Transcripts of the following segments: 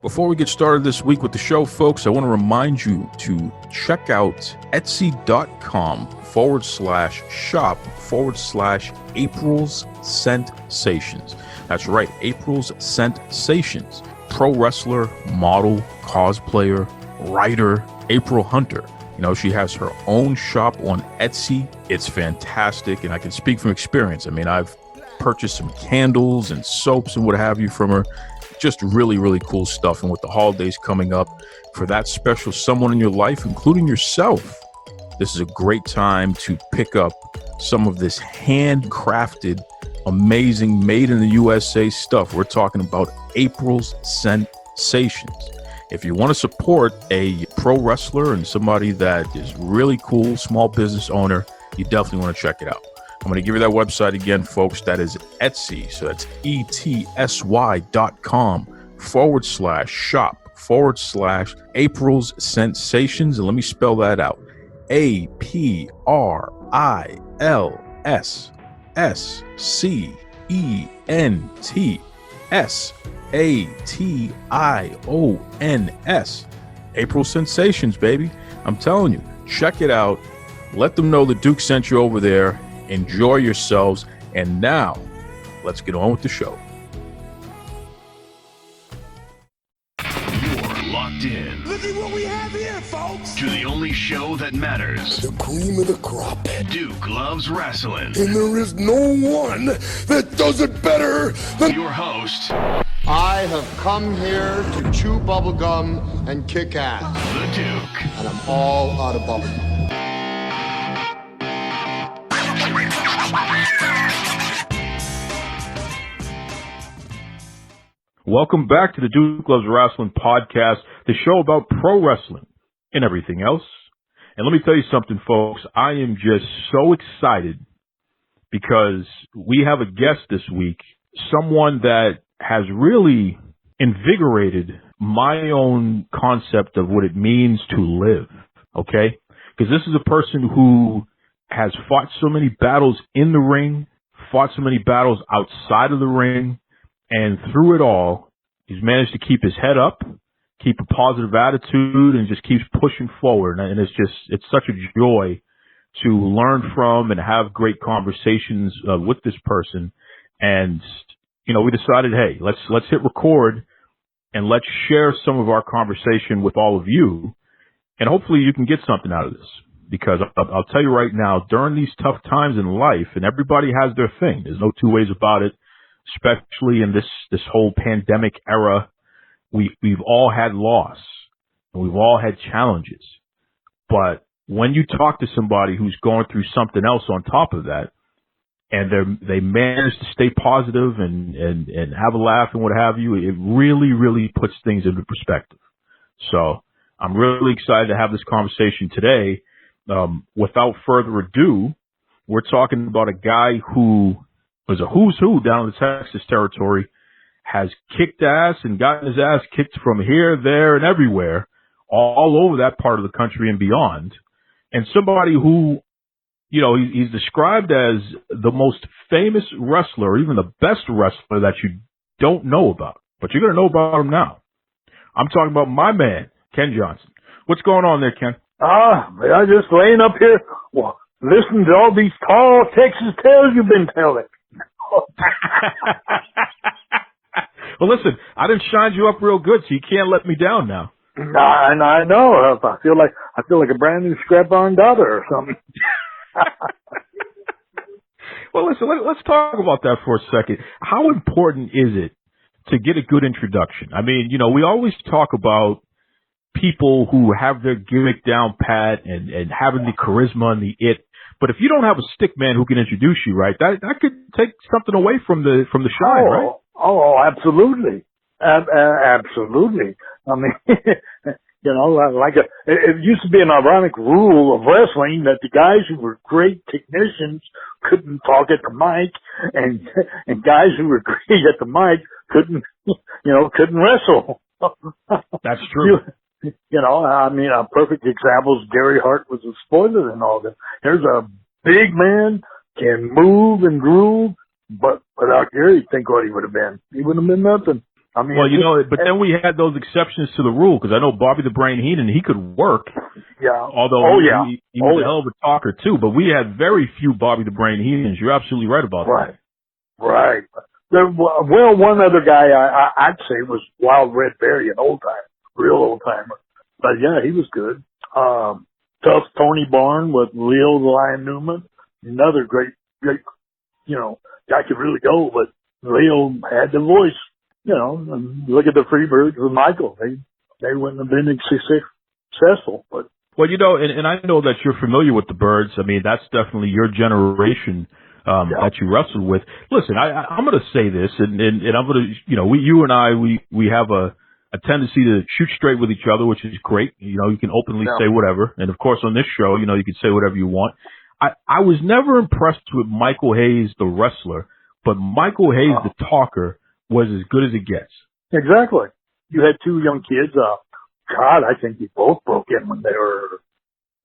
Before we get started this week with the show, folks, I want to remind you to check out etsy.com/shop/April's ScentSations. That's right, April's ScentSations. Pro wrestler, model, cosplayer, writer, April Hunter. You know, she has her own shop on Etsy. It's fantastic, and I can speak from experience. I mean, I've purchased some candles and soaps and what have you from her. Just really, really cool stuff. And with the holidays coming up, for that special someone in your life, including yourself, this is a great time to pick up some of this handcrafted, amazing, made in the USA stuff. We're talking about April's ScentSations. If you want to support a pro wrestler and somebody that is really cool, small business owner, you definitely want to check it out. I'm going to give you that website again, folks. That is Etsy. So that's etsy.com/shop/April's ScentSations. And let me spell that out. APRILSCENTSATIONS. April ScentSations, baby. I'm telling you, check it out. Let them know the Duke sent you over there. Enjoy yourselves. And now, let's get on with the show. You're locked in. Look at what we have here, folks. To the only show that matters. The cream of the crop. Duke loves wrestling. And there is no one that does it better than your host. I have come here to chew bubblegum and kick ass. The Duke. And I'm all out of bubblegum. Welcome back to the Duke Loves Wrestling podcast, the show about pro wrestling and everything else. And let me tell you something, folks. I am just so excited because we have a guest this week, someone that has really invigorated my own concept of what it means to live, okay? Because this is a person who has fought so many battles in the ring, fought so many battles outside of the ring, and through it all, he's managed to keep his head up, keep a positive attitude, and just keeps pushing forward. And it's such a joy to learn from and have great conversations with this person. And, you know, we decided, hey, let's hit record and let's share some of our conversation with all of you. And hopefully you can get something out of this. Because I'll tell you right now, during these tough times in life, and everybody has their thing, there's no two ways about it, especially in this whole pandemic era, we've all had loss and we've all had challenges. But when you talk to somebody who's going through something else on top of that, and they manage to stay positive and have a laugh and what have you, it really, really puts things into perspective. So I'm really excited to have this conversation today. Without further ado, we're talking about a guy who was a who's who down in the Texas territory, has kicked ass and gotten his ass kicked from here, there, and everywhere, all over that part of the country and beyond. And somebody who, you know, he's described as the most famous wrestler, or even the best wrestler that you don't know about. But you're going to know about him now. I'm talking about my man, Ken Johnson. What's going on there, Ken? I just laying up here, listening to all these tall Texas tales you've been telling. Well, listen, I done shined you up real good, so you can't let me down now. I know. I feel like a brand new scrap-on daughter or something. Well, listen, let's talk about that for a second. How important is it to get a good introduction? I mean, you know, we always talk about people who have their gimmick down pat and having the charisma and the it. But if you don't have a stick man who can introduce you, right, that could take something away from the shine, right? Oh, absolutely. Absolutely. I mean, you know, it used to be an ironic rule of wrestling that the guys who were great technicians couldn't talk at the mic, and guys who were great at the mic couldn't wrestle. That's true. You know, I mean, a perfect example is Gary Hart was a spoiler and all that. There's a big man, can move and groove, but without Gary, think what he would have been. He wouldn't have been nothing. I mean, well, you know, but then we had those exceptions to the rule because I know Bobby the Brain Heenan, he could work. Yeah. Although he was a hell of a talker too, but we had very few Bobby the Brain Heenans. You're absolutely right about that. Right. Well, one other guy I'd say was Wild Red Berry, an old timer, real old timer. But yeah, he was good. Tough Tony Barn with Leo the Lion Newman, another great, you know, guy could really go, but Leo had the voice. You know, and look at the Freebirds with Michael. They wouldn't have been successful, but. Well, you know, and I know that you're familiar with the Birds. I mean, that's definitely your generation that you wrestled with. Listen, I'm going to say this, and I'm going to, you know, you and I, we have a tendency to shoot straight with each other, which is great. You know, you can openly say whatever, and of course on this show, you know, you can say whatever you want. I was never impressed with Michael Hayes, the wrestler, but Michael Hayes, the talker, was as good as it gets. Exactly. You had two young kids. God, I think they both broke in when they were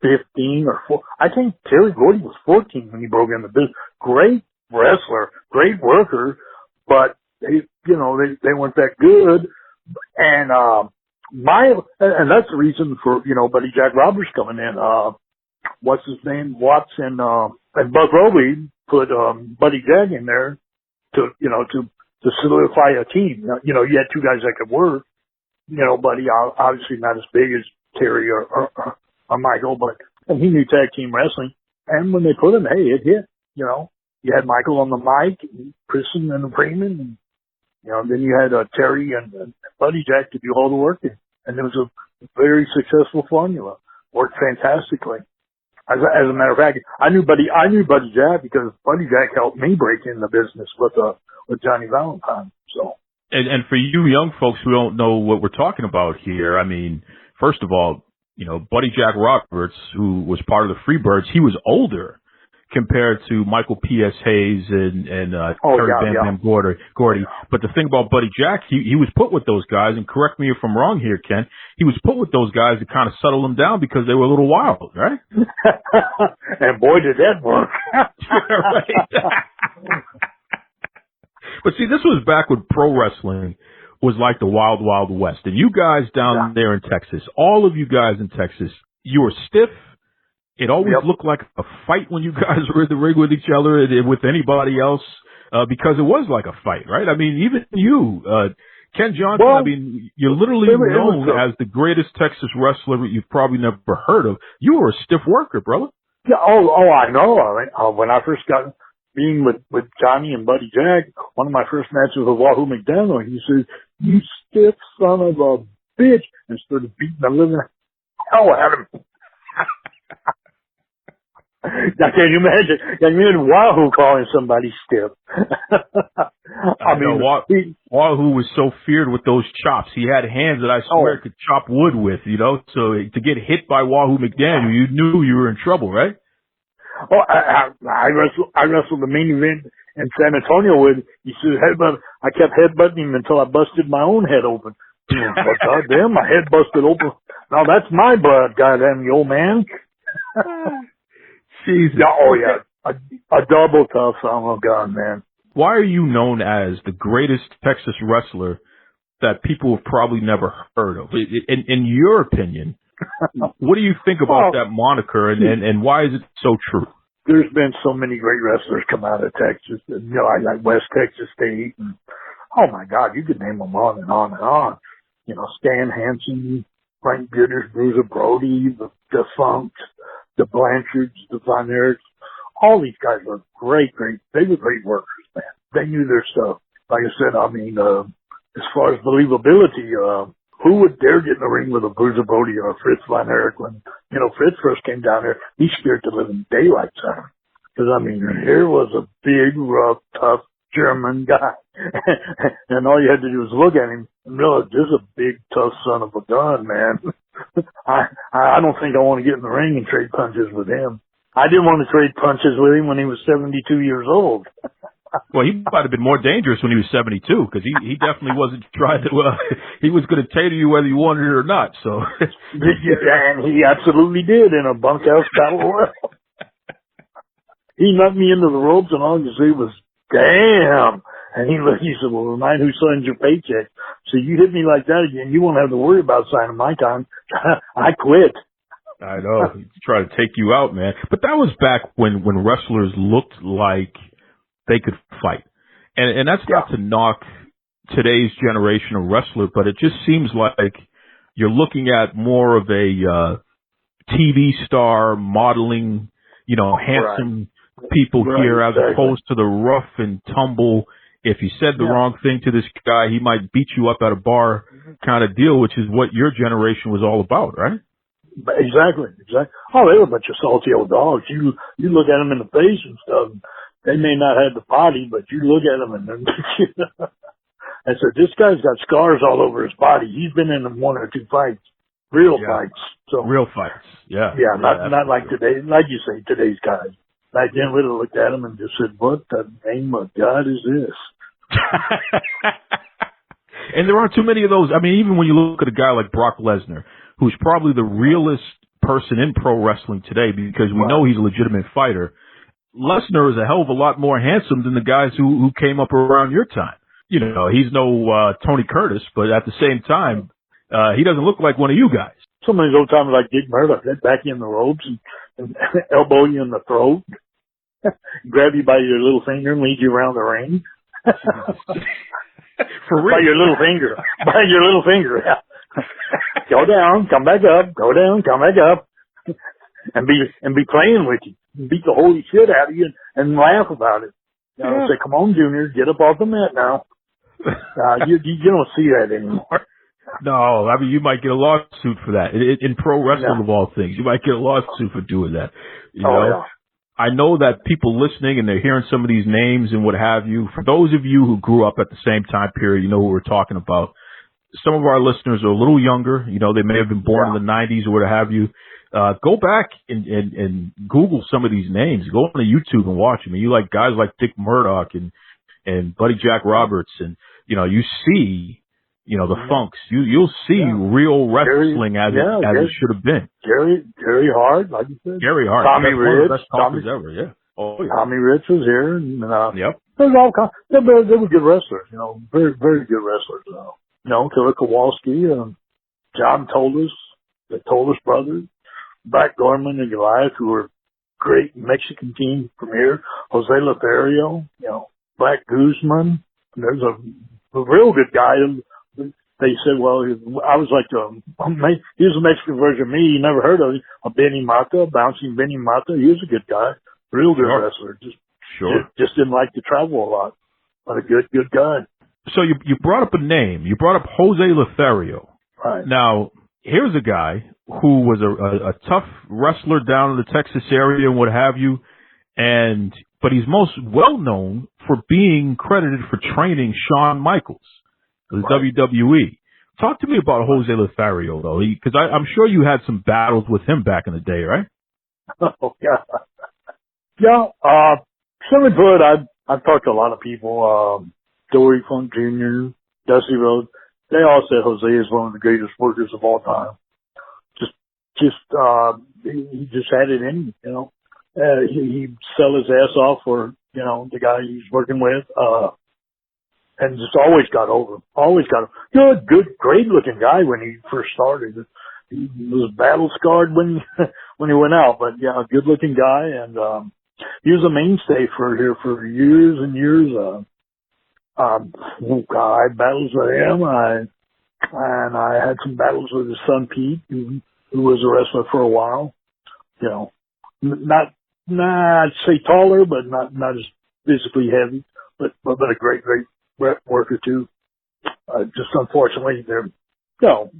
15 or 4. I think Terry Gordy was 14 when he broke in the business. Great wrestler, great worker, but they weren't that good. And and that's the reason for, you know, Buddy Jack Roberts coming in. What's his name? Watts and Buck Roby put Buddy Jack in there to solidify a team. You know, you had two guys that could work. You know, Buddy obviously not as big as Terry or Michael, and he knew tag team wrestling. And when they put him, hey, it hit. You know, you had Michael on the mic, and Kristen and Freeman, and you know, then you had Terry and Buddy Jack to do all the work, and it was a very successful formula. Worked fantastically. As a matter of fact, I knew Buddy Jack because Buddy Jack helped me break in the business with Johnny Valentine. So. And for you young folks who don't know what we're talking about here, I mean, first of all, you know, Buddy Jack Roberts, who was part of the Freebirds, he was older compared to Michael P.S. Hayes and Terry Bam Gordy. But the thing about Buddy Jack, he was put with those guys, and correct me if I'm wrong here, Ken, he was put with those guys to kind of settle them down because they were a little wild, right? And boy, did that work. Right. But see, this was back when pro wrestling was like the Wild Wild West. And you guys down there in Texas, all of you guys in Texas, you were stiff. It always looked like a fight when you guys were in the ring with each other and with anybody else, because it was like a fight, right? I mean, even you, Ken Johnson, I mean, you're literally known as the greatest Texas wrestler you've probably never heard of. You were a stiff worker, brother. Yeah. Oh, I know. I mean, when I first got being with Johnny and Buddy Jack, one of my first matches with Wahoo McDaniel, he said, "You stiff son of a bitch," and started beating the living hell out of him. Now, can you imagine Wahoo calling somebody stiff? I mean, Wahoo was so feared with those chops. He had hands that I swear could chop wood with, you know. So to get hit by Wahoo McDaniel, you knew you were in trouble, right? Oh, I wrestled the main event in San Antonio with, he said, I kept headbutting him until I busted my own head open. But goddamn, my head busted open. Now that's my blood, goddamn, you old man. Jesus. A double tough son of a gun, man. Why are you known as the greatest Texas wrestler that people have probably never heard of? In your opinion, what do you think about that moniker, and why is it so true? There's been so many great wrestlers come out of Texas, and, you know, like West Texas State, and oh my God, you could name them on and on and on. You know, Stan Hansen, Frank Bitters, Bruiser Brody, the Funks, the Blanchards, the Von Erichs, all these guys were great. They were great workers, man. They knew their stuff. Like I said, I mean, as far as believability, who would dare get in the ring with a Bruiser Brody or a Fritz Von Erich when, you know, Fritz first came down there? He scared the living daylights out of him. Because, I mean, here was a big, rough, tough German guy. And all you had to do was look at him and realize this is a big, tough son of a gun, man. I don't think I want to get in the ring and trade punches with him. I didn't want to trade punches with him when he was 72 years old. Well, he might have been more dangerous when he was 72 because he definitely wasn't trying to. He was going to tater you whether you wanted it or not. So, and he absolutely did in a bunkhouse battle royal. He knocked me into the ropes, and all I could say was, "Damn!" And he said, "Well, remind who signs your paycheck." So you hit me like that again, you won't have to worry about signing my time. I quit. I know. He's trying to take you out, man. But that was back when wrestlers looked like they could fight. And that's not to knock today's generation of wrestler, but it just seems like you're looking at more of a TV star modeling, handsome people here as opposed to the rough and tumble. If you said the wrong thing to this guy, he might beat you up at a bar kind of deal, which is what your generation was all about, right? Exactly. Oh, they were a bunch of salty old dogs. You look at them in the face and stuff. They may not have the potty, but you look at them and and so this guy's got scars all over his body. He's been in 1 or 2 fights, real fights. So real fights, not like today, like you say, today's guys. Back then, we'd have looked at him and just said, "What the name of God is this?" And there aren't too many of those. I mean, even when you look at a guy like Brock Lesnar, who's probably the realest person in pro wrestling today, because we know he's a legitimate fighter. Lesnar is a hell of a lot more handsome than the guys who came up around your time. He's no Tony Curtis, but at the same time, he doesn't look like one of you guys. Some of these old timers like Dick Murdoch, they'd back you in the ropes and elbow you in the throat, grab you by your little finger and lead you around the ring. For real? By your little finger. Yeah. Go down, come back up. Go down, come back up. And be playing with you. Beat the holy shit out of you and laugh about it. Say, come on, Junior, get up off the mat now. You don't see that anymore. No, I mean, you might get a lawsuit for that. In pro wrestling of all things, you might get a lawsuit for doing that. You know? I know that people listening and they're hearing some of these names and what have you. For those of you who grew up at the same time period, you know who we're talking about. Some of our listeners are a little younger. They may have been born in the 90s or what have you. Go back and Google some of these names. Go on to YouTube and watch them. You like guys like Dick Murdoch and Buddy Jack Roberts, and you see the Funks. You'll see real wrestling as it should have been. Gary Hart, like you said. Gary Hart, Tommy Rich, best talkers ever. Yeah. Oh yeah. Tommy Rich was here, and yep. There's all kinds. They were good wrestlers. Very very good wrestlers. Killer Kowalski, John Toldus, the Toldus brothers. Black Gorman and Goliath, who were great Mexican team from here. Jose Lothario, Black Guzman. There's a real good guy. They said, well, I was like, he was a Mexican version of me. You never heard of him. Benny Mata, bouncing Benny Mata. He was a good guy. Real good wrestler. Just didn't like to travel a lot. But a good guy. So you brought up a name. You brought up Jose Lothario. Right. Now, here's a guy who was a tough wrestler down in the Texas area and what have you, but he's most well known for being credited for training Shawn Michaels, the WWE. Talk to me about Jose Lothario, though, because I'm sure you had some battles with him back in the day, right? Oh, yeah. Simply put, I've talked to a lot of people, Dory Funk Jr., Dusty Rhodes. They all said Jose is one of the greatest workers of all time. He just had it in him, he'd sell his ass off for, the guy he's working with, and just always got over. Good, great looking guy when he first started. He was battle scarred when he went out, but yeah, a good looking guy, and, he was a mainstay here for years and years. I had battles with him, and I had some battles with his son Pete, who was a wrestler for a while. Not I'd say taller, but not as physically heavy, but a great worker too. Just unfortunately,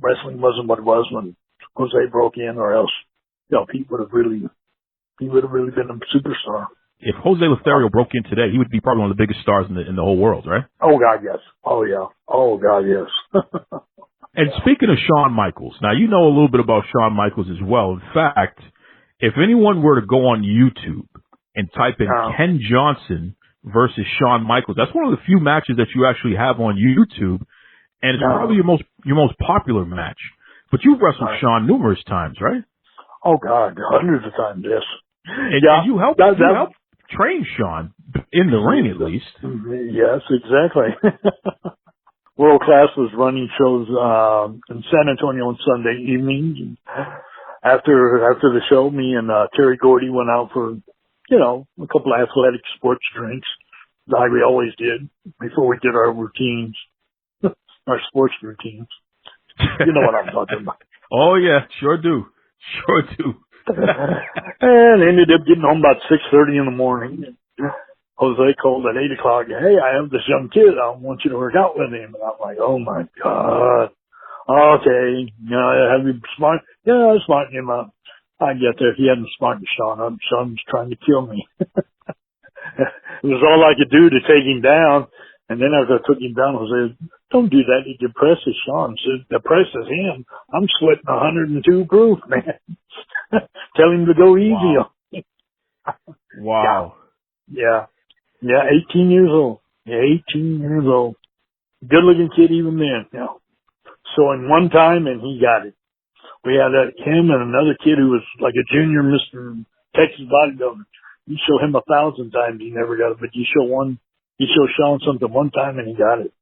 wrestling wasn't what it was when Jose broke in, or else, Pete would have really been a superstar. If Jose Lothario broke in today, he would be probably one of the biggest stars in the whole world, right? Oh God, yes. Oh yeah. Oh God, yes. And speaking of Shawn Michaels, now you know a little bit about Shawn Michaels as well. In fact, if anyone were to go on YouTube and type in Ken Johnson versus Shawn Michaels, that's one of the few matches that you actually have on YouTube, and it's probably your most popular match. But you've wrestled Shawn numerous times, right? Oh God, hundreds of times, yes. And you helped train Shawn in the ring, at least. Yes, exactly. World Class was running shows in San Antonio on Sunday evenings. And after the show, me and Terry Gordy went out for, a couple of athletic sports drinks, like we always did before we did our routines, our sports routines. You know what I'm talking about. Oh, yeah, sure do. Sure do. And ended up getting home about 6:30 in the morning. Jose called at 8 o'clock. Hey, I have this young kid. I want you to work out with him. And I'm like, oh my God. Okay. Have you smart? Yeah, I smartened him up. I get there. He hadn't smartened Shawn up. Shawn was trying to kill me. It was all I could do to take him down. And then after I took him down, Jose, don't do that. It depresses Shawn. It depresses him. I'm sweating 102 proof, man. Tell him to go easy on me. Wow. Yeah. Yeah, 18 years old. Yeah, 18 years old. Good looking kid even then. So in one time, and he got it. We had him and another kid who was like a junior Mr. Texas bodybuilder. You show him 1,000 times, he never got it. But you show Shawn something one time and he got it.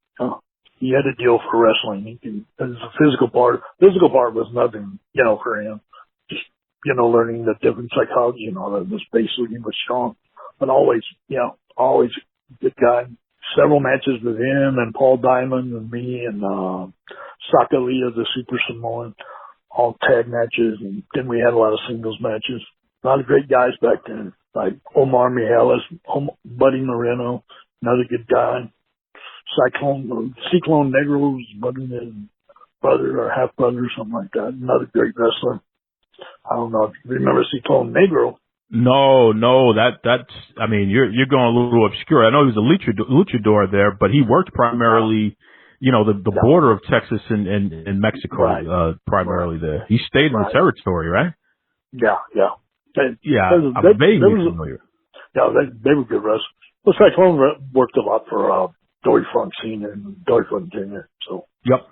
He had a deal for wrestling. There's a physical part. Physical part was nothing, for him. Just, learning the different psychology and all that was basically with Shawn. But always a good guy. Several matches with him and Paul Diamond and me and Sakalia, the Super Samoan, all tag matches. And then we had a lot of singles matches. A lot of great guys back then, like Omar Mihalis, Buddy Moreno, another good guy. Cyclone Negro's buddy, his brother or half brother or something like that. Another great wrestler. I don't know if you remember Cyclone Negro. No, that's, I mean, you're going a little obscure. I know he was a luchador there, but he worked primarily, the border of Texas and Mexico, primarily there. He stayed in the territory, right? Yeah. I'm vaguely familiar. Yeah, they were good wrestlers. Well, Cyclone worked a lot for Dory Funk Sr. and Dory Funk Jr. So. Yep.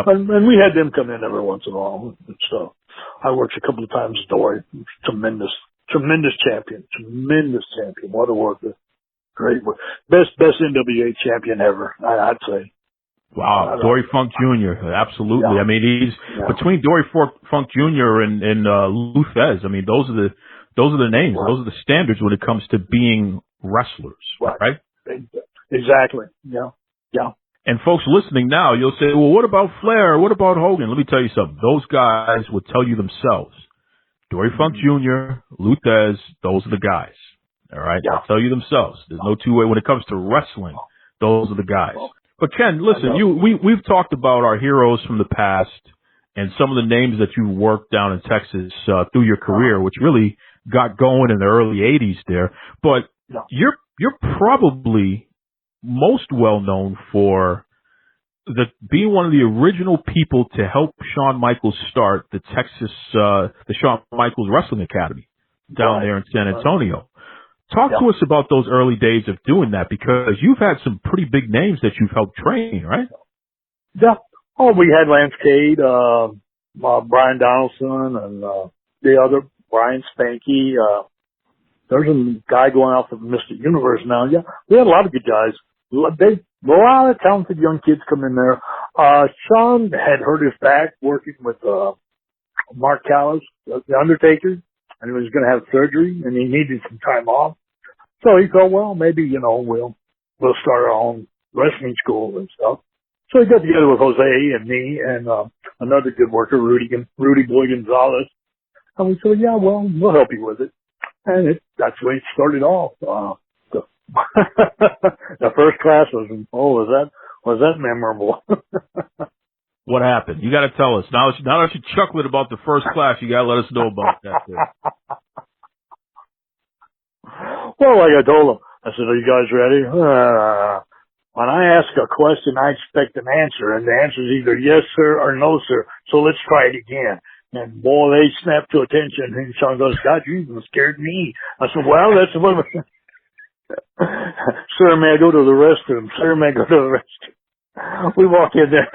And we had them come in every once in a while. So I worked a couple of times with Dory. Tremendous champion. What a worker. Great work. Best NWA champion ever, I'd say. Wow. Dory Funk Jr. Absolutely. Yeah. I mean, he's between Dory Funk Jr. and Lou Thez. I mean, those are the names. Right. Those are the standards when it comes to being wrestlers. Right? Exactly. Yeah. And folks listening now, you'll say, well, what about Flair? What about Hogan? Let me tell you something. Those guys would tell you themselves. Dory Funk Jr., Lou Thez, those are the guys. All right? Yeah. They'll tell you themselves. There's no two way. When it comes to wrestling, those are the guys. But Ken, listen, we've talked about our heroes from the past and some of the names that you worked down in Texas through your career, which really got going in the early 80s there. But you're probably most well known for being one of the original people to help Shawn Michaels start the Shawn Michaels Wrestling Academy down there in San Antonio. Talk to us about those early days of doing that, because you've had some pretty big names that you've helped train, right? Yeah. Oh, we had Lance Cade, Bryan Danielson, and the other Brian Spanky. There's a guy going out for Mr. Universe now. Yeah, we had a lot of good guys. A lot of talented young kids come in there. Shawn had hurt his back working with Mark Callis, the Undertaker, and he was going to have surgery, and he needed some time off. So he thought, well, maybe we'll start our own wrestling school and stuff. So he got together with Jose and me and another good worker, Rudy Boy Gonzalez, and we said, yeah, well, we'll help you with it. And that's the way it started off. The first class was that memorable. What happened? You got to tell us. Now that you chuckled about the first class, you got to let us know about that. Well, like I told him, I said, are you guys ready? When I ask a question, I expect an answer, and the answer is either yes, sir, or no, sir. So let's try it again. And boy, they snapped to attention. And Shawn goes, God, you even scared me. I said, well, that's what. Sir, may I go to the restroom? Sir, may I go to the restroom? We walk in there.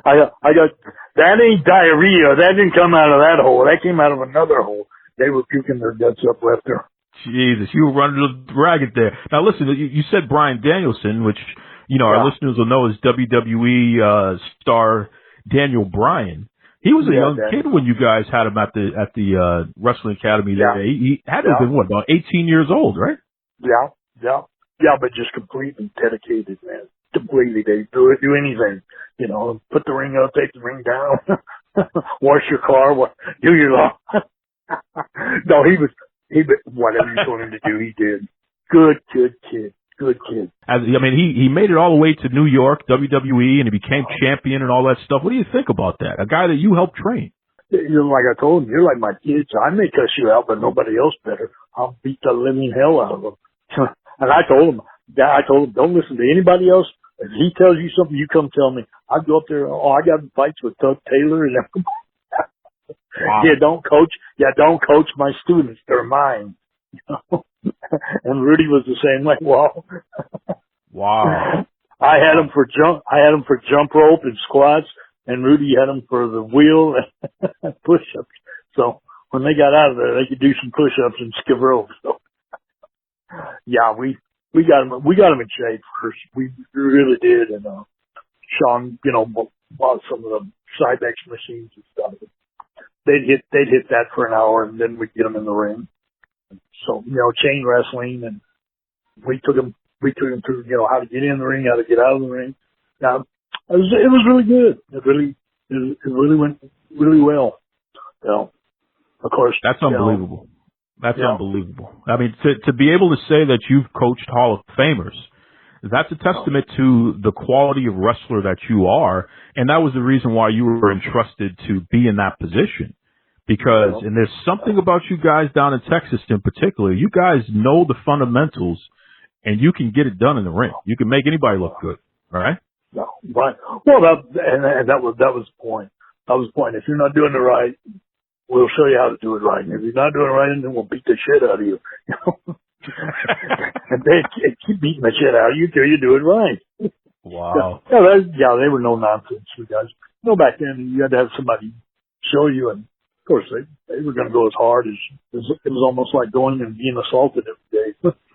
I got, that ain't diarrhea. That didn't come out of that hole. That came out of another hole. They were puking their guts up left there. Jesus, you were running ragged there. Now listen, you said Bryan Danielson, which our listeners will know as WWE star Daniel Bryan. He was a young kid when you guys had him at the Wrestling Academy there. He had to have been, about 18 years old, right? Yeah, but just completely dedicated, man. Completely. They do anything, put the ring up, take the ring down, wash your car, do your lawn. No, whatever you told him to do, he did. Good kid. He made it all the way to New York, WWE, and he became champion and all that stuff. What do you think about that? A guy that you helped train. Like I told him, you're like my kids. I may cuss you out, but nobody else better. I'll beat the living hell out of them. And I told him, don't listen to anybody else. If he tells you something, you come tell me. I go up there. I got in fights with Doug Taylor and everybody. Wow. Don't coach my students. They're mine. And Rudy was the same way. Wow. I had him for jump rope and squats, and Rudy had him for the wheel and push-ups. So when they got out of there, they could do some push-ups and skip rope. So yeah, we got him in shape first. We really did, and Shawn, bought some of the Cybex machines and stuff. They'd hit that for an hour, and then we'd get them in the ring. So, chain wrestling, and we took him through, how to get in the ring, how to get out of the ring. Now, it was really good. It really went really well. Of course. That's unbelievable. That's unbelievable. I mean, to be able to say that you've coached Hall of Famers, that's a testament to the quality of wrestler that you are, and that was the reason why you were entrusted to be in that position. Because, and there's something about you guys down in Texas in particular, you guys know the fundamentals, and you can get it done in the ring. You can make anybody look good, right? No, right. Well, that was the point. That was the point. If you're not doing it right, we'll show you how to do it right. And if you're not doing it right, then we'll beat the shit out of you. And they keep beating the shit out of you till you do it right. Wow. They were no nonsense, you guys. Back then you had to have somebody show you, and of course they were going to go as hard as it was almost like going and being assaulted every day.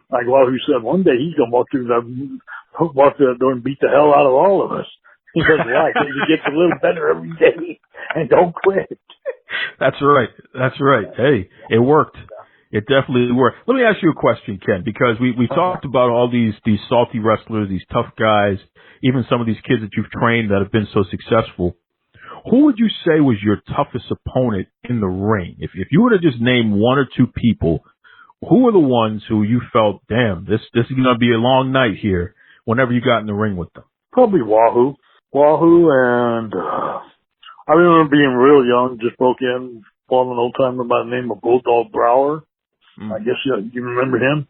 Like Wahoo said, one day he's going to walk through that door and beat the hell out of all of us. He says, why? Because he gets a little better every day and don't quit. That's right. Hey, it worked. It definitely worked. Let me ask you a question, Ken, because we talked about all these salty wrestlers, these tough guys, even some of these kids that you've trained that have been so successful. Who would you say was your toughest opponent in the ring? If you were to just name one or two people, who were the ones who you felt, damn, this is going to be a long night here whenever you got in the ring with them? Probably Wahoo. And I remember being real young, just broke in, fought an old timer by the name of Bulldog Brower. I guess you remember him?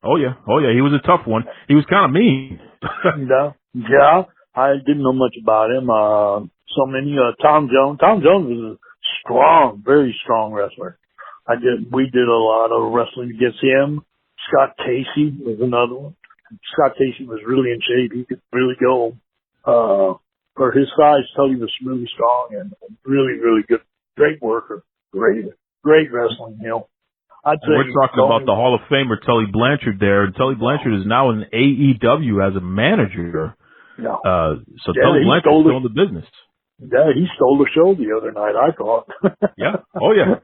Oh yeah. He was a tough one. He was kind of mean. Yeah. I didn't know much about him. Tom Jones. Tom Jones was a strong, very strong wrestler. We did a lot of wrestling against him. Scott Casey was another one. Scott Casey was really in shape. He could really go. For his size, Tully was really strong and really, really good. Great worker. Great wrestling, I'd say we're talking about the Hall of Famer Tully Blanchard there. And Tully Blanchard is now in AEW as a manager. Yeah. So Tully Blanchard's still in the business. Yeah, he stole the show the other night, I thought. Yeah. Oh yeah.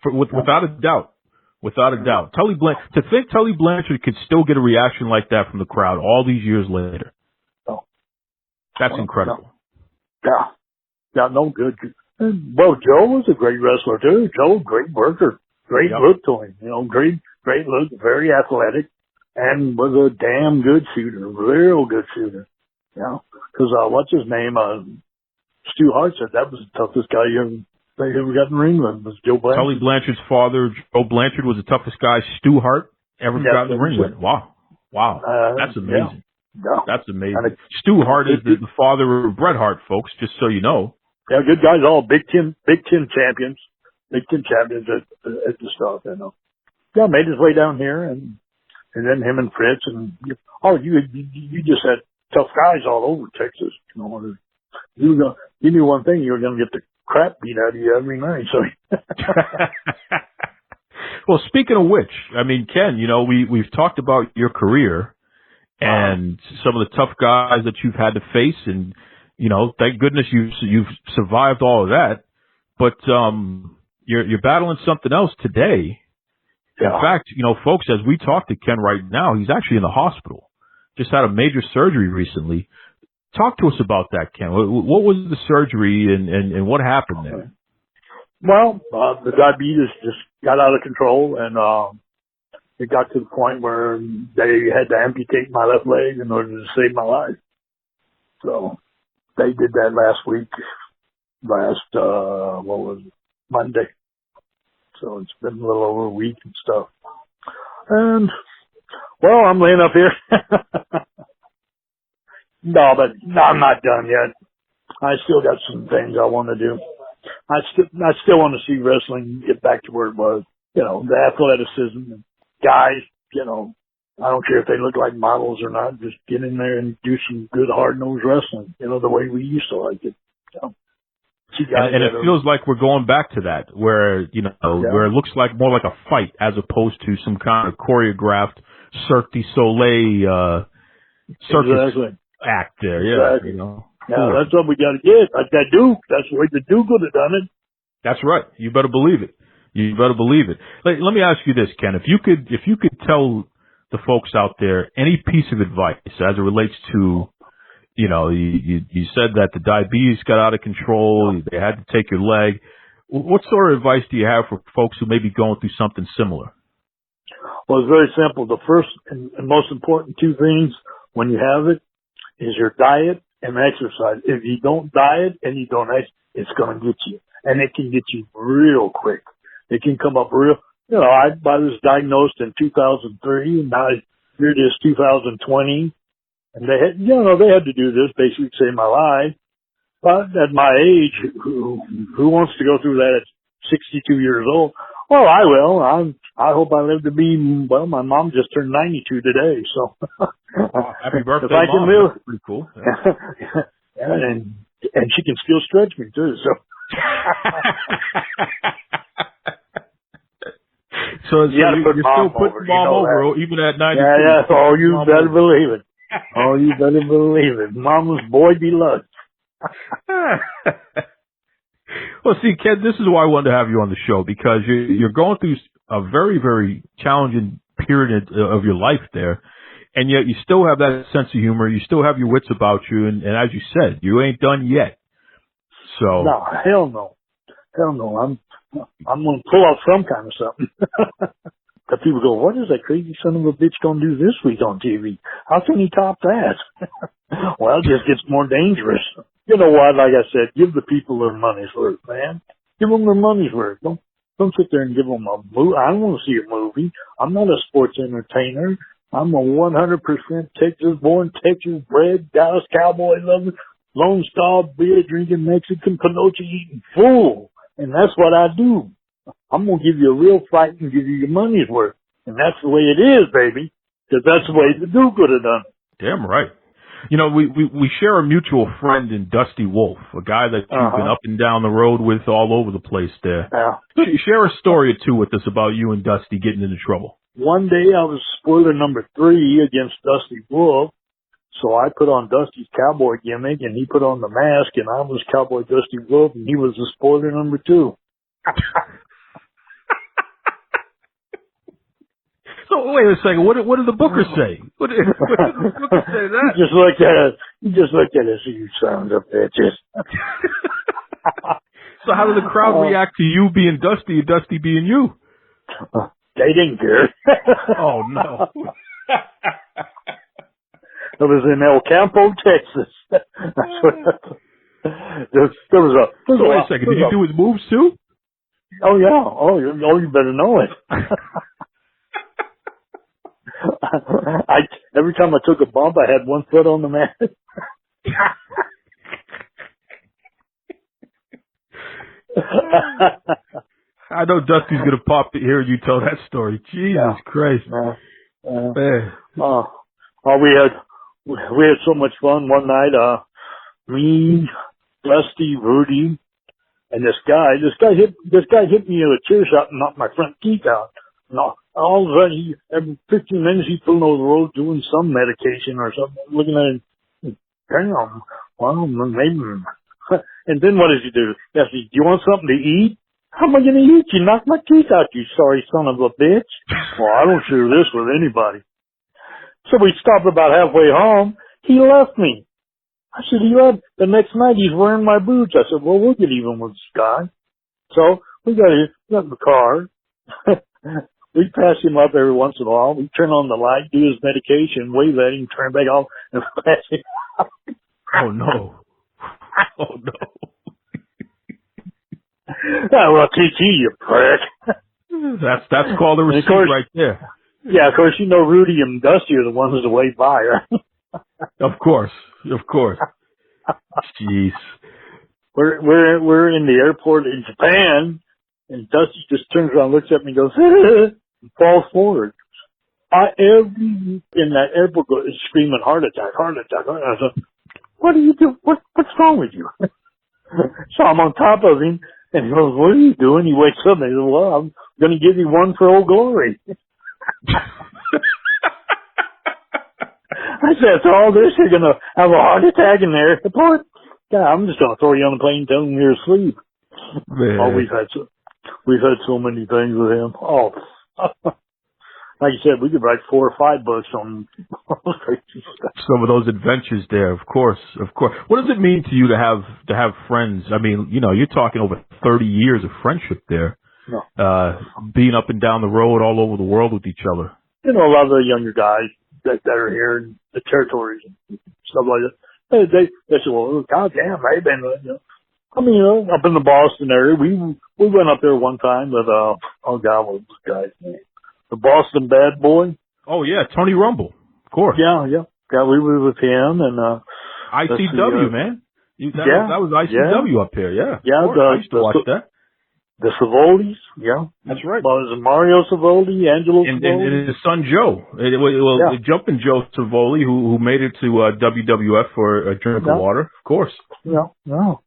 Without a doubt. To think Tully Blanchard could still get a reaction like that from the crowd all these years later. That's incredible. Yeah, no good. Well, Joe was a great wrestler too. Joe, great worker. Great look to him. Great look, very athletic, and was a damn good shooter. Real good shooter. Because what's his name? Stu Hart said that was the toughest guy they ever got in the ring with, was Joe Blanchard. Tully Blanchard's father, Joe Blanchard, was the toughest guy Stu Hart ever got in the ring with. Wow. That's amazing. Yeah. That's amazing. Stu Hart is the father of Bret Hart, folks, just so you know. Yeah, good guys, all Big Ten champions. Big Ten champions at the stuff, Yeah, made his way down here, and then him and Fritz, and you just had tough guys all over Texas. You knew one thing, you were going to get the crap beat out of you every night. So. Well, speaking of which, I mean, Ken, we've talked about your career, and some of the tough guys that you've had to face, and thank goodness you've survived all of that. But you're battling something else today. Yeah. In fact, folks, as we talk to Ken right now, he's actually in the hospital. Just had a major surgery recently. Talk to us about that, Ken. What was the surgery and what happened there? Well, the diabetes just got out of control, and it got to the point where they had to amputate my left leg in order to save my life. So they did that last Monday. So it's been a little over a week and stuff. And, well, I'm laying up here. No, I'm not done yet. I still got some things I want to do. I still want to see wrestling get back to where it was. The athleticism and guys, I don't care if they look like models or not, just get in there and do some good hard-nosed wrestling, the way we used to like it. And it feels like we're going back to that, where, where it looks like more like a fight as opposed to some kind of choreographed Cirque du Soleil, circus act there. Yeah, exactly. Yeah, that's what we got to get. Like that Duke. That's the way the Duke would have done it. That's right. You better believe it. You better believe it. Let me ask you this, Ken. If you could tell the folks out there any piece of advice as it relates to, you said that the diabetes got out of control. They had to take your leg. What sort of advice do you have for folks who may be going through something similar? Well, it's very simple. The first and most important two things when you have it is your diet and exercise. If you don't diet and you don't exercise, it's going to get you. And it can get you real quick. It can come up real. I was diagnosed in 2003, and now here it is 2020. And they had to do this basically to save my life. But at my age, who wants to go through that at 62 years old? Well, I will. I hope I live to be, my mom just turned 92 today, so. Happy birthday, if I can Mom. live. That's pretty cool. Yeah. and she can still stretch me too, so. So you're still putting Mom over even at 92. Yeah. Oh, you better believe it. Oh, you better believe it. Mama's boy beloved. Well, see, Ken, this is why I wanted to have you on the show, because you're going through a very, very challenging period of your life there, and yet you still have that sense of humor. You still have your wits about you, and as you said, you ain't done yet. So no, hell no. I'm going to pull out some kind of something. The people go, what is that crazy son of a bitch going to do this week on TV? How can he top that? Well, it just gets more dangerous. You know what? Like I said, give the people their money's worth, man. Give them their money's worth. Don't sit there and give them a movie. I don't want to see a movie. I'm not a sports entertainer. I'm a 100% Texas-born, Texas-bred, Dallas Cowboy lover, Lone Star beer drinking Mexican Pinoche eating fool. And that's what I do. I'm going to give you a real fight and give you your money's worth. And that's the way it is, baby. Because that's the way the Duke would have done it. Damn right. We share a mutual friend in Dusty Wolf, a guy that you've been up and down the road with all over the place there. Yeah. Share a story or two with us about you and Dusty getting into trouble. One day I was spoiler number 3 against Dusty Wolf. So I put on Dusty's cowboy gimmick and he put on the mask and I was Cowboy Dusty Wolf and he was the spoiler number 2. So wait a second. What did the booker say? What did the booker say that? He just looked at us. You sons of bitches. So how did the crowd react to you being Dusty and Dusty being you? They didn't care. Oh no. It was in El Campo, Texas. That's what. There was a. So wait a second. Did you do his moves too? Oh yeah. Oh, you better know it. Every time I took a bump, I had one foot on the mat. I know Dusty's gonna pop to hear you tell that story. Jesus Christ! We had so much fun one night. Me, Dusty, Rudy, and this guy hit me with a chair shot and knocked my front teeth out. No, all of a sudden, every 15 minutes, he's pulling over the road doing some medication or something. Looking at him, damn, well, maybe. And then what does he do? He says, do you want something to eat? How am I going to eat? You knocked my teeth out, you sorry son of a bitch. Well, I don't share this with anybody. So we stopped about halfway home. He left me. I said, he left. The next night he's wearing my boots. I said, well, we'll get even with this guy. So we got in the car. We pass him up every once in a while. We turn on the light, do his medication, wave at him, turn back off, and pass him up. Oh, no. Oh, no. Well, teach you prick. That's called a receipt right there. Yeah, of course, you know Rudy and Dusty are the ones that wait by, right? Of course. Jeez. We're in the airport in Japan, and Dusty just turns around, looks at me, and goes, and falls forward. Every in that airport is screaming heart attack. I said, what do you do? What's wrong with you? So I'm on top of him, and he goes, what are you doing? He wakes up and he says, well, I'm going to give you one for Old Glory. I said, after all this, you're going to have a heart attack in the airport? God, I'm just going to throw you on the plane and tell him you're asleep. Man. Oh, we've had so many things with him. Oh, like you said, we could write 4 or 5 books on crazy stuff. Some of those adventures there, of course. What does it mean to you to have friends? I mean, you know, you're talking over 30 years of friendship there. No. Being up and down the road all over the world with each other. You know, a lot of the younger guys that are here in the territories and stuff like that, they say, well, goddamn, they've been, you know. I mean, you know, up in the Boston area, we went up there one time with, oh God, what was this guy's name? The Boston Bad Boy. Oh yeah, Tony Rumble, of course. Yeah, we were with him and, ICW, man. That was ICW up here, yeah. Yeah, I used to watch that. The Savoldis, yeah. That's right. Well, it was Mario Savoli, Angelo Savoli. And his son Joe. Jumping Joe Savoli, who made it to WWF for a drink of water, of course. Yeah, wow.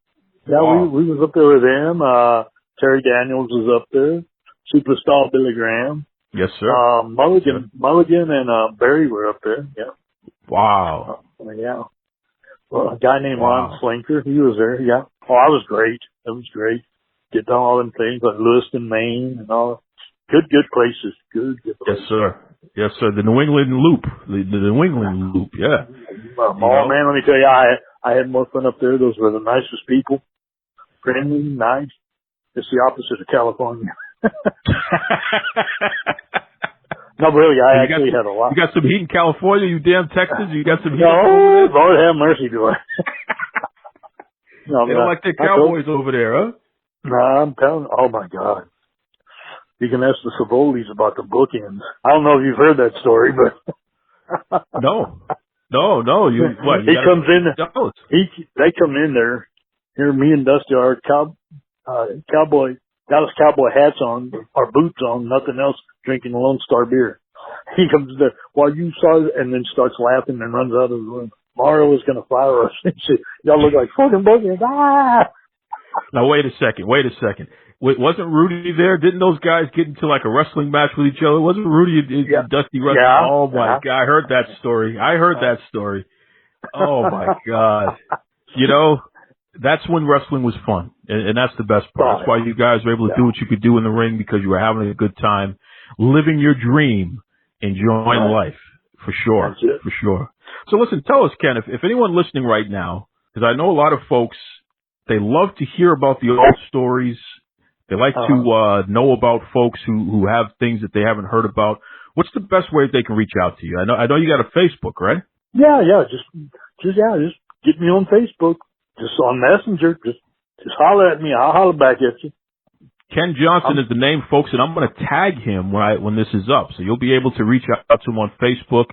We was up there with him. Terry Daniels was up there. Superstar Billy Graham. Yes, sir. Mulligan and Barry were up there, yeah. Wow. Yeah. Well, a guy named Ron Slinker, he was there, yeah. Oh, I was great. That was great. Get down all them things like Lewiston, Maine, and all. Good places. Good places. Yes, sir. The New England Loop. The New England Loop, yeah. Man, let me tell you, I had more fun up there. Those were the nicest people. Friendly, nice. It's the opposite of California. No, really, I actually had a lot. You got some heat in California, you damn Texans? You got some heat? No, Lord have mercy, do I? No, they don't like their Cowboys over there, huh? No, I'm telling you, oh my God. You can ask the Savolis about the bookends. I don't know if you've heard that story, but. No. He comes in, they come in there, here me and Dusty are Dallas Cowboy hats on, or boots on, nothing else, drinking Lone Star beer. He comes there, while you saw it, and then starts laughing and runs out of the room. Mario was going to fire us. Y'all look like fucking boogers. Ah! Now, wait a second. Wasn't Rudy there? Didn't those guys get into like a wrestling match with each other? Wasn't Rudy and Dusty wrestling? Yeah. Oh, my God. I heard that story. Oh, my God. You know, that's when wrestling was fun, and that's the best part. That's why you guys were able to do what you could do in the ring, because you were having a good time, living your dream, enjoying life, for sure. So listen, tell us, Ken, if anyone listening right now, because I know a lot of folks, they love to hear about the old stories. They like to know about folks who have things that they haven't heard about. What's the best way they can reach out to you? I know you got a Facebook, right? Yeah. Just get me on Facebook. Just on Messenger. Just holler at me. I'll holler back at you. Ken Johnson is the name, folks, and I'm going to tag him when this is up. So you'll be able to reach out to him on Facebook,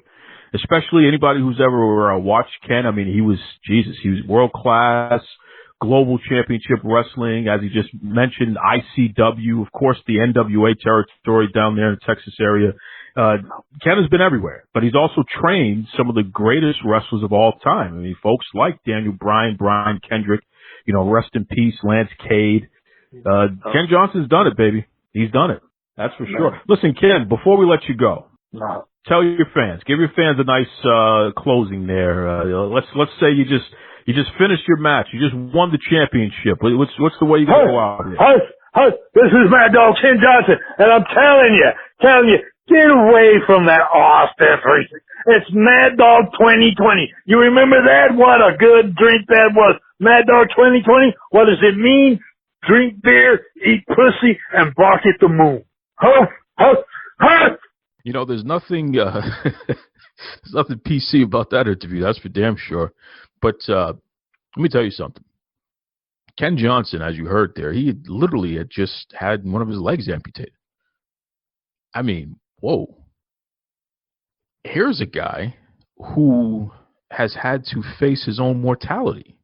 especially anybody who's ever watched Ken. I mean, he was world-class, global championship wrestling, as he just mentioned, ICW, of course, the NWA territory down there in the Texas area. Ken has been everywhere, but he's also trained some of the greatest wrestlers of all time. I mean, folks like Daniel Bryan, Brian Kendrick, rest in peace, Lance Cade. Ken Johnson's done it, baby. He's done it. That's for sure. Listen, Ken, before we let you go, tell your fans, give your fans a nice closing there. Let's say you just finished your match, you just won the championship. What's the way you gonna go out here? This is Mad Dog Ken Johnson, and I'm telling you, get away from that stuff racing. It's Mad Dog 2020. You remember that? What a good drink that was. Mad Dog 2020. What does it mean? Drink beer, eat pussy, and bark at the moon. You know, there's nothing there's nothing PC about that interview. That's for damn sure. But let me tell you something. Ken Johnson, as you heard there, he literally had just had one of his legs amputated. I mean, whoa. Here's a guy who has had to face his own mortality.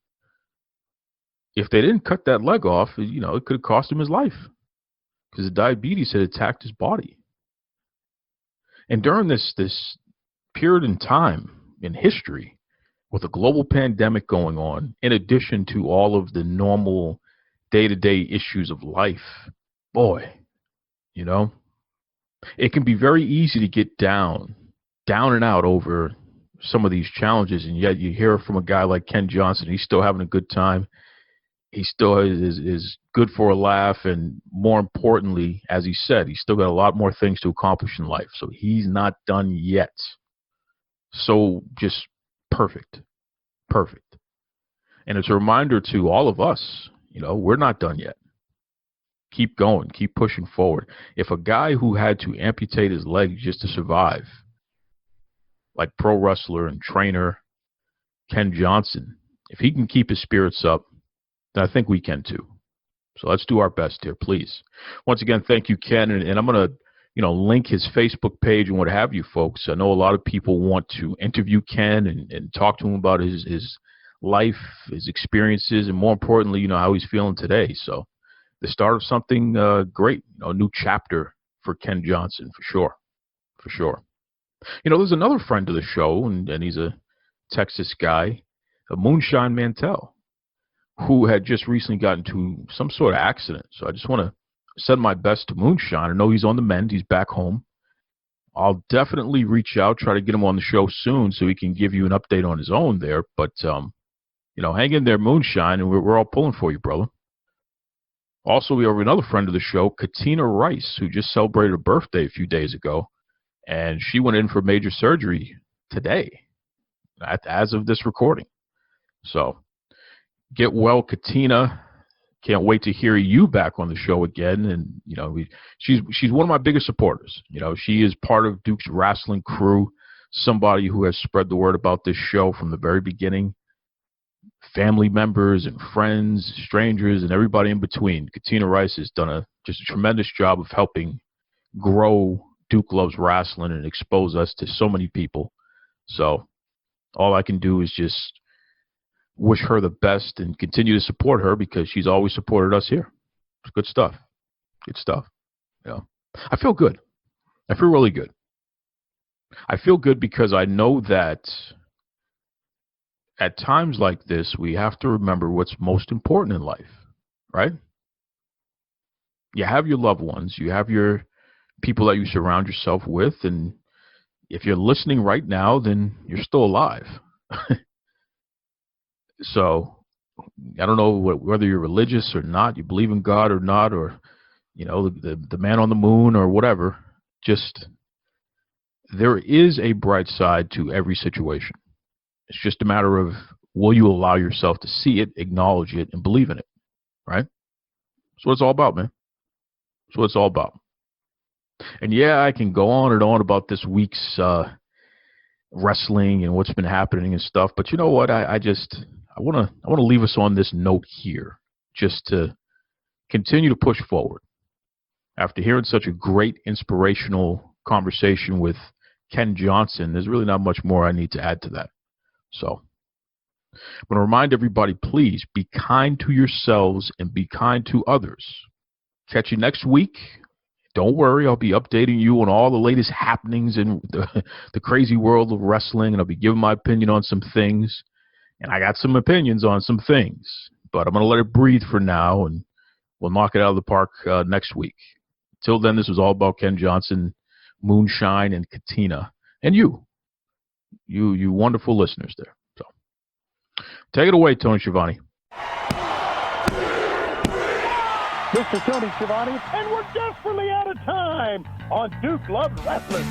If they didn't cut that leg off, you know, it could have cost him his life because the diabetes had attacked his body. And during this period in time in history, with a global pandemic going on, in addition to all of the normal day-to-day issues of life, boy, you know, it can be very easy to get down and out over some of these challenges, and yet you hear from a guy like Ken Johnson. He's still having a good time. He still is good for a laugh, and more importantly, as he said, he's still got a lot more things to accomplish in life. So he's not done yet. So just perfect. And it's a reminder to all of us, you know, we're not done yet. Keep going, keep pushing forward. If a guy who had to amputate his leg just to survive, like pro wrestler and trainer Ken Johnson, if he can keep his spirits up, then I think we can too. So let's do our best here, please. Once again, thank you, Ken, and I'm going to, you know, link his Facebook page and what have you, folks. I know a lot of people want to interview Ken and talk to him about his life, his experiences, and more importantly, you know, how he's feeling today. So the start of something great, you know, a new chapter for Ken Johnson, for sure. You know, there's another friend of the show, and he's a Texas guy, a Moonshine Mantell, who had just recently gotten into some sort of accident. So I just want to send my best to Moonshine. I know he's on the mend. He's back home. I'll definitely reach out, try to get him on the show soon so he can give you an update on his own there. But, you know, hang in there, Moonshine, and we're all pulling for you, brother. Also, we have another friend of the show, Catina Rice, who just celebrated a birthday a few days ago. And she went in for major surgery today, as of this recording. So get well, Catina. Can't wait to hear you back on the show again. And, you know, she's one of my biggest supporters. You know, she is part of Duke's Rasslin crew, somebody who has spread the word about this show from the very beginning. Family members and friends, strangers, and everybody in between. Catina Rice has done just a tremendous job of helping grow Duke Loves Rasslin and expose us to so many people. So all I can do is just wish her the best and continue to support her because she's always supported us here. It's good stuff. You know, I feel good. I feel really good. I feel good because I know that at times like this, we have to remember what's most important in life, right? You have your loved ones. You have your people that you surround yourself with. And if you're listening right now, then you're still alive. So I don't know whether you're religious or not, you believe in God or not, or, you know, the man on the moon or whatever. Just there is a bright side to every situation. It's just a matter of, will you allow yourself to see it, acknowledge it, and believe in it, right? That's what it's all about, man. That's what it's all about. And yeah, I can go on and on about this week's wrestling and what's been happening and stuff, but you know what? I want to leave us on this note here, just to continue to push forward. After hearing such a great inspirational conversation with Ken Johnson, there's really not much more I need to add to that. So I'm going to remind everybody, please be kind to yourselves and be kind to others. Catch you next week. Don't worry, I'll be updating you on all the latest happenings in the crazy world of wrestling, and I'll be giving my opinion on some things. And I got some opinions on some things, but I'm going to let it breathe for now, and we'll knock it out of the park next week. Till then, this was all about Ken Johnson, Moonshine, and Catina. And you wonderful listeners there. So take it away, Tony Schiavone. Mr. Tony Schiavone, and we're desperately out of time on Duke Loves Wrestling.